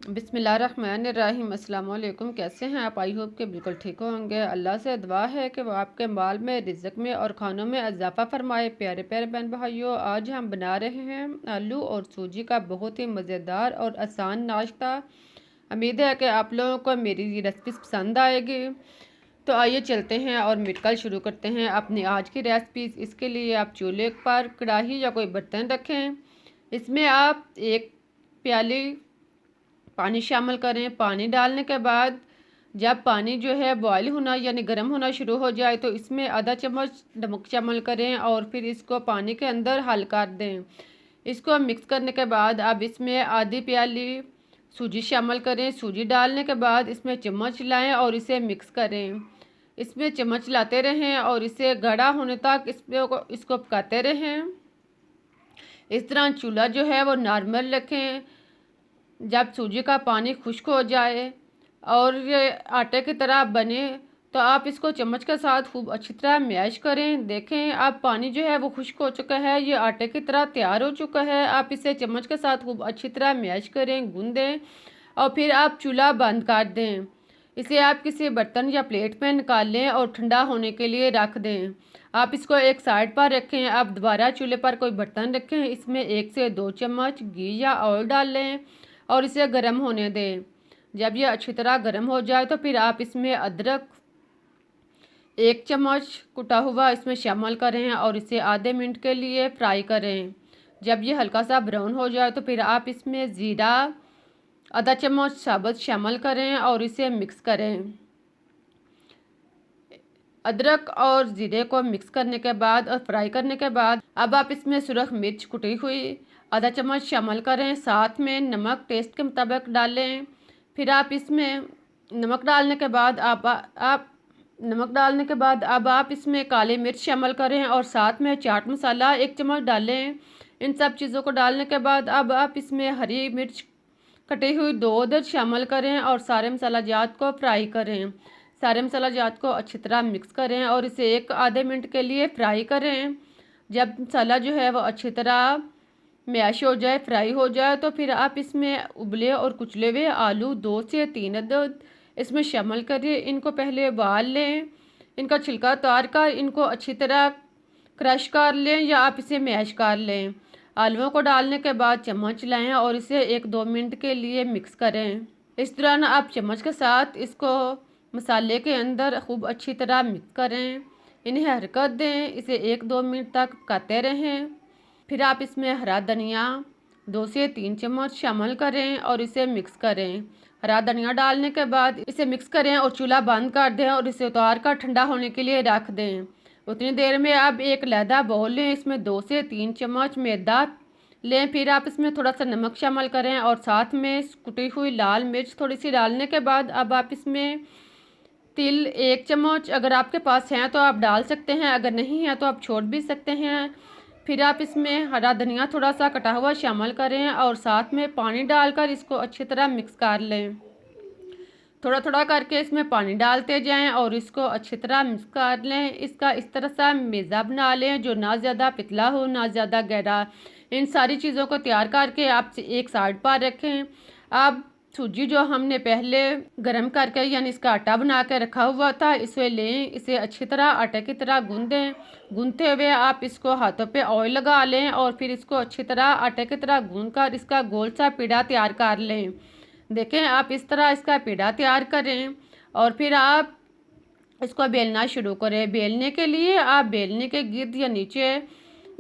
बिस्मिल्लाहिर्रहमानिर्रहीम। अस्सलाम वालेकुम। कैसे हैं आप? आई होप के बिल्कुल ठीक होंगे। अल्लाह से दुआ है कि वो आपके माल में, रिज़्क़ में और खानों में इजाफ़ा फरमाए। प्यारे प्यारे बहन भाइयों, आज हम बना रहे हैं आलू और सूजी का बहुत ही मज़ेदार और आसान नाश्ता। उम्मीद है कि आप लोगों को मेरी ये रेसिपी पसंद आएगी। तो आइए चलते हैं और मिलकर शुरू करते हैं अपनी आज की रेसिपी। इसके लिए आप चूल्हे पर कढ़ाई या कोई बर्तन रखें। इसमें आप एक प्याली पानी शामिल करें। पानी डालने के बाद जब पानी जो है बॉयल होना यानी गर्म होना शुरू हो जाए तो इसमें आधा चम्मच नमक शामिल करें और फिर इसको पानी के अंदर हल कर दें। इसको मिक्स करने के बाद अब इसमें आधी प्याली सूजी शामिल करें। सूजी डालने के बाद इसमें चम्मच लाएं और इसे मिक्स करें। इसमें चम्मच लाते रहें और इसे गाढ़ा होने तक इसको पकाते रहें। इस तरह चूल्हा जो है वो नॉर्मल रखें। जब सूजी का पानी खुश्क हो जाए और ये आटे की तरह बने तो आप इसको चम्मच के साथ खूब अच्छी तरह मैश करें। देखें अब पानी जो है वो खुश्क हो चुका है, ये आटे की तरह तैयार हो चुका है। आप इसे चम्मच के साथ खूब अच्छी तरह मैश करें, गूंदें और फिर आप चूल्हा बंद कर दें। इसे आप किसी बर्तन या प्लेट में निकाल लें और ठंडा होने के लिए रख दें। आप इसको एक साइड पर रखें। आप दोबारा चूल्हे पर कोई बर्तन रखें, इसमें 1 से 2 चम्मच घी या ऑयल डाल लें और इसे गर्म होने दें। जब यह अच्छी तरह गर्म हो जाए तो फिर आप इसमें अदरक 1 चम्मच कुटा हुआ इसमें शामिल करें और इसे आधे मिनट के लिए फ्राई करें। जब यह हल्का सा ब्राउन हो जाए तो फिर आप इसमें ज़ीरा आधा चम्मच साबुत शामिल करें और इसे मिक्स करें। अदरक और ज़ीरे को मिक्स करने के बाद और फ्राई करने के बाद अब आप इसमें सुरख मिर्च कुटी हुई आधा चम्मच शामिल करें। साथ में नमक टेस्ट के मुताबिक डालें। फिर आप इसमें नमक डालने के बाद अब आप इसमें काली मिर्च शामिल करें और साथ में चाट मसाला 1 चम्मच डालें। इन सब चीज़ों को डालने के बाद अब आप इसमें हरी मिर्च कटी हुई 2 अदद शामिल करें और सारे मसाला जात को फ्राई करें। सारे मसाला जात को अच्छी तरह मिक्स करें और इसे एक आधे मिनट के लिए फ्राई करें। जब मसाला जो है वो अच्छी तरह मैश हो जाए, फ्राई हो जाए तो फिर आप इसमें उबले और कुचले हुए आलू 2 से 3 अदद इसमें शामिल करिए। इनको पहले उबाल लें, इनका छिलका उतार कर इनको अच्छी तरह क्रश कर लें या आप इसे मैश कर लें। आलूओं को डालने के बाद चम्मच लाएं और इसे 1-2 मिनट के लिए मिक्स करें। इस दौरान आप चम्मच के साथ इसको मसाले के अंदर खूब अच्छी तरह मिक्स करें, इन्हें हरकत दें, इसे 1-2 मिनट तक पकाते रहें। फिर आप इसमें हरा धनिया 2 से 3 चम्मच शामिल करें और इसे मिक्स करें। हरा धनिया डालने के बाद इसे मिक्स करें और चूल्हा बंद कर दें और इसे उतार कर ठंडा होने के लिए रख दें। उतनी देर में आप एक लैदा बाउल लें, इसमें 2 से 3 चम्मच मैदा लें। फिर आप इसमें थोड़ा सा नमक शामिल करें और साथ में कुटी हुई लाल मिर्च थोड़ी सी डालने के बाद अब आप इसमें तिल 1 चम्मच अगर आपके पास हैं तो आप डाल सकते हैं, अगर नहीं है तो आप छोड़ भी सकते हैं। फिर आप इसमें हरा धनिया थोड़ा सा कटा हुआ शामिल करें और साथ में पानी डालकर इसको अच्छी तरह मिक्स कर लें। थोड़ा थोड़ा करके इसमें पानी डालते जाएं और इसको अच्छी तरह मिक्स कर लें। इसका इस तरह सा मेज़ा बना लें जो ना ज़्यादा पतला हो ना ज़्यादा गहरा। इन सारी चीज़ों को तैयार करके आप एक साइड पर रखें। अब सूजी जो हमने पहले गरम करके यानी इसका आटा बना के रखा हुआ था इसे लें, इसे अच्छी तरह आटे की तरह गूंदें। गूंदते हुए आप इसको हाथों पे ऑयल लगा लें और फिर इसको अच्छी तरह आटे की तरह गूंद कर इसका गोल सा पेड़ा तैयार कर लें। देखें आप इस तरह इसका पेड़ा तैयार करें और फिर आप इसको बेलना शुरू करें। बेलने के लिए आप बेलने के गिर्द या नीचे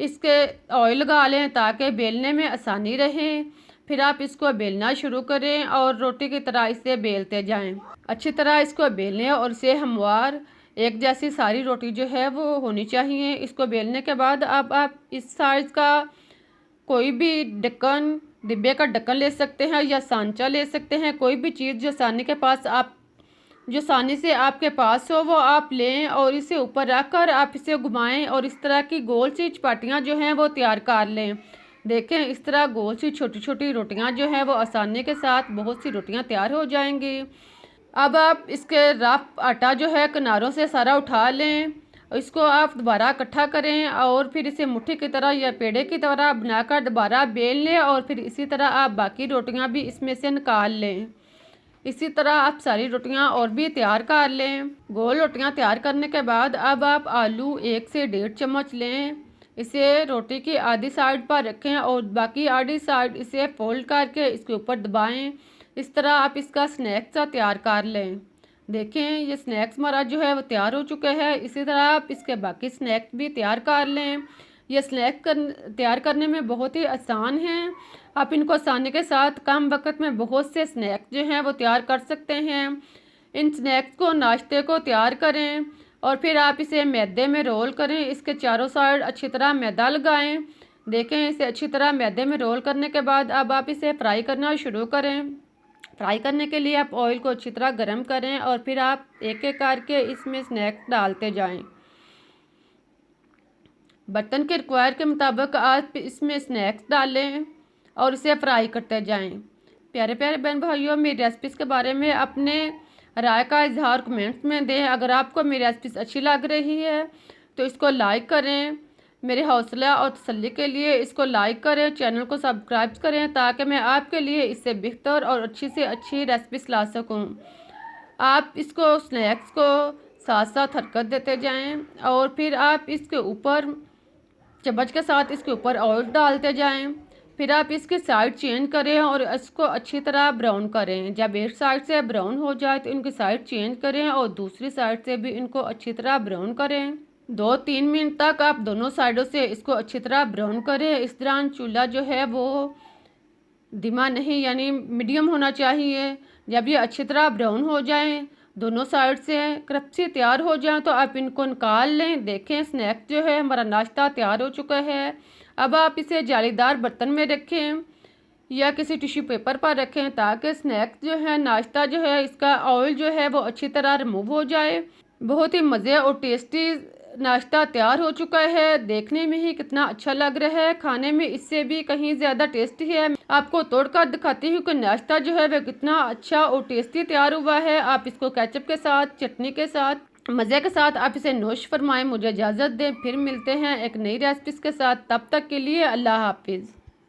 इसके ऑयल लगा लें ताकि बेलने में आसानी रहे। फिर आप इसको बेलना शुरू करें और रोटी की तरह इसे बेलते जाएं। अच्छी तरह इसको बेलें और इसे हमवार एक जैसी सारी रोटी जो है वो होनी चाहिए। इसको बेलने के बाद अब आप इस साइज़ का कोई भी ढक्कन, डिब्बे का ढक्कन ले सकते हैं या सांचा ले सकते हैं। कोई भी चीज़ जो आसानी से आपके पास हो वो आप लें और इसे ऊपर रख कर आप इसे घुमाएं और इस तरह की गोल सी चपाटियाँ जो हैं वो तैयार कर लें। देखें इस तरह गोल सी छोटी छोटी रोटियां जो हैं वो आसानी के साथ बहुत सी रोटियां तैयार हो जाएंगी। अब आप इसके रफ आटा जो है किनारों से सारा उठा लें इसको आप दोबारा इकट्ठा करें और फिर इसे मुट्ठी की तरह या पेड़े की तरह बनाकर दोबारा बेल लें और फिर इसी तरह आप बाकी रोटियां भी इसमें से निकाल लें। इसी तरह आप सारी रोटियां और भी तैयार कर लें। गोल रोटियां तैयार करने के बाद अब आप आलू 1 से 1.5 चम्मच लें। इसे रोटी की आधी साइड पर रखें और बाकी आधी साइड इसे फोल्ड करके इसके ऊपर दबाएं। इस तरह आप इसका स्नैक्स तैयार कर लें। देखें ये स्नैक्स हमारा जो है वो तैयार हो चुका है। इसी तरह आप इसके बाकी स्नैक्स भी तैयार कर लें। ये स्नैक्स तैयार करने में बहुत ही आसान हैं। आप इनको आसानी के साथ कम वक्त में बहुत से स्नैक्स जो हैं वो तैयार कर सकते हैं। इन स्नैक्स को नाश्ते को तैयार करें और फिर आप इसे मैदे में रोल करें। इसके चारों साइड अच्छी तरह मैदा लगाएं। देखें इसे अच्छी तरह मैदे में रोल करने के बाद अब आप इसे फ्राई करना शुरू करें। फ्राई करने के लिए आप ऑयल को अच्छी तरह गर्म करें और फिर आप एक एक करके इसमें स्नैक्स डालते जाएं। बर्तन के रिक्वायर के मुताबिक आप इसमें स्नैक्स डालें और इसे फ्राई करते जाएं। प्यारे प्यारे बहन भाइयों, मेरी रेसिपीज़ के बारे में अपने राय का इजहार कमेंट्स में दें। अगर आपको मेरी रेसिपीज़ अच्छी लग रही है तो इसको लाइक करें। मेरे हौसला और तसल्ली के लिए इसको लाइक करें, चैनल को सब्सक्राइब करें ताकि मैं आपके लिए इससे बेहतर और अच्छी से अच्छी रेसिपीज़ ला सकूं। आप इसको स्नैक्स को साथ साथ हरकत देते जाएं और फिर आप इसके ऊपर चम्मच के साथ इसके ऊपर ऑयल डालते जाएं। फिर आप इसकी साइड चेंज करें और इसको अच्छी तरह ब्राउन करें। जब एक साइड से ब्राउन हो जाए तो इनकी साइड चेंज करें और दूसरी साइड से भी इनको अच्छी तरह ब्राउन करें। 2-3 मिनट तक आप दोनों साइडों से इसको अच्छी तरह ब्राउन करें। इस दौरान चूल्हा जो है वो धीमा नहीं यानी मीडियम होना चाहिए। जब ये अच्छी तरह ब्राउन हो जाएं, दोनों साइड से क्रप्सी तैयार हो जाए तो आप इनको निकाल लें। देखें स्नैक्स जो है हमारा नाश्ता तैयार हो चुका है। अब आप इसे जालीदार बर्तन में रखें या किसी टिश्यू पेपर पर रखें ताकि स्नैक्स जो है नाश्ता जो है इसका ऑयल जो है वो अच्छी तरह रिमूव हो जाए। बहुत ही मज़े और टेस्टी नाश्ता तैयार हो चुका है। देखने में ही कितना अच्छा लग रहा है, खाने में इससे भी कहीं ज़्यादा टेस्टी है। आपको तोड़कर दिखाती हूँ कि नाश्ता जो है वह कितना अच्छा और टेस्टी तैयार हुआ है। आप इसको केचप के साथ, चटनी के साथ, मज़े के साथ आप इसे नोश फरमाएं। मुझे इजाज़त दें, फिर मिलते हैं एक नई रेसिपीज़ के साथ। तब तक के लिए अल्लाह हाफिज़।